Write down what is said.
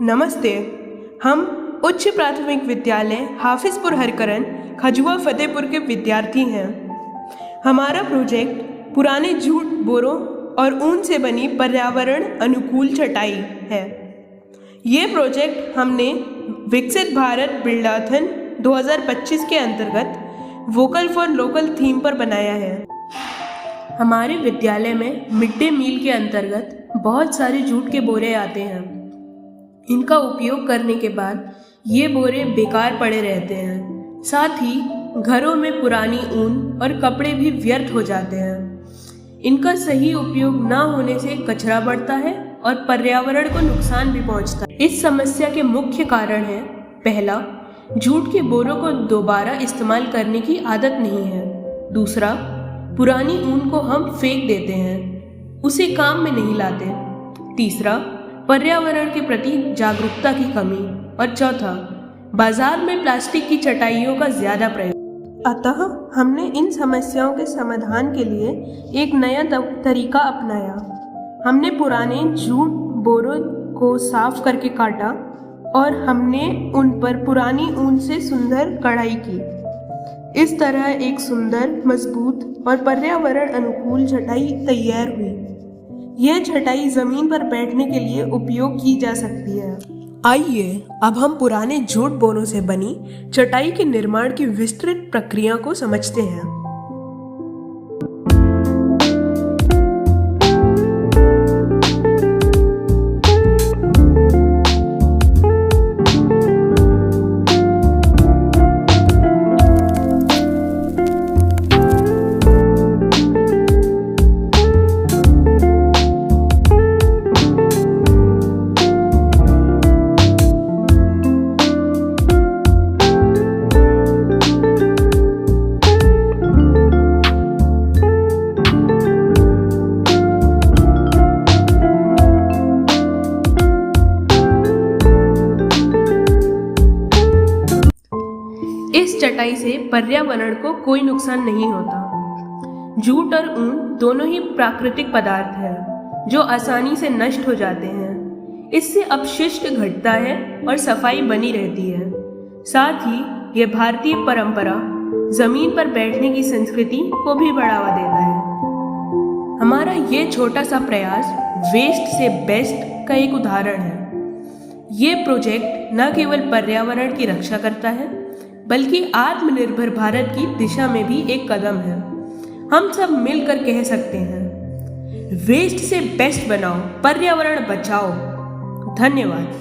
नमस्ते। हम उच्च प्राथमिक विद्यालय हाफिजपुर हरकरन खजुआ फतेहपुर के विद्यार्थी हैं। हमारा प्रोजेक्ट पुराने जूट बोरों और ऊन से बनी पर्यावरण अनुकूल चटाई है। ये प्रोजेक्ट हमने विकसित भारत बिल्डाथन 2025 के अंतर्गत वोकल फॉर लोकल थीम पर बनाया है। हमारे विद्यालय में मिड डे मील के अंतर्गत बहुत सारे जूट के बोरे आते हैं। इनका उपयोग करने के बाद ये बोरे बेकार पड़े रहते हैं। साथ ही घरों में पुरानी ऊन और कपड़े भी व्यर्थ हो जाते हैं। इनका सही उपयोग न होने से कचरा बढ़ता है और पर्यावरण को नुकसान भी पहुंचता है। इस समस्या के मुख्य कारण है, पहला, जूट के बोरों को दोबारा इस्तेमाल करने की आदत नहीं है। दूसरा, पुरानी ऊन को हम फेंक देते हैं, उसे काम में नहीं लाते। तीसरा, पर्यावरण के प्रति जागरूकता की कमी। और चौथा, बाजार में प्लास्टिक की चटाइयों का ज्यादा प्रयोग। अतः हमने इन समस्याओं के समाधान के लिए एक नया तरीका अपनाया। हमने पुराने जूट बोरों को साफ करके काटा और हमने उन पर पुरानी ऊन से सुंदर कढ़ाई की। इस तरह एक सुंदर, मजबूत और पर्यावरण अनुकूल चटाई तैयार हुई। यह चटाई जमीन पर बैठने के लिए उपयोग की जा सकती है। आइए अब हम पुराने जूट बोरों से बनी चटाई के निर्माण की विस्तृत प्रक्रिया को समझते हैं। इस चटाई से पर्यावरण को कोई नुकसान नहीं होता। जूट और ऊन दोनों ही प्राकृतिक पदार्थ हैं जो आसानी से नष्ट हो जाते हैं। इससे अपशिष्ट घटता है और सफाई बनी रहती है। साथ ही यह भारतीय परंपरा, जमीन पर बैठने की संस्कृति को भी बढ़ावा देता है। हमारा ये छोटा सा प्रयास वेस्ट से बेस्ट का एक उदाहरण है। ये प्रोजेक्ट न केवल पर्यावरण की रक्षा करता है बल्कि आत्मनिर्भर भारत की दिशा में भी एक कदम है। हम सब मिलकर कह सकते हैं, वेस्ट से बेस्ट बनाओ, पर्यावरण बचाओ। धन्यवाद।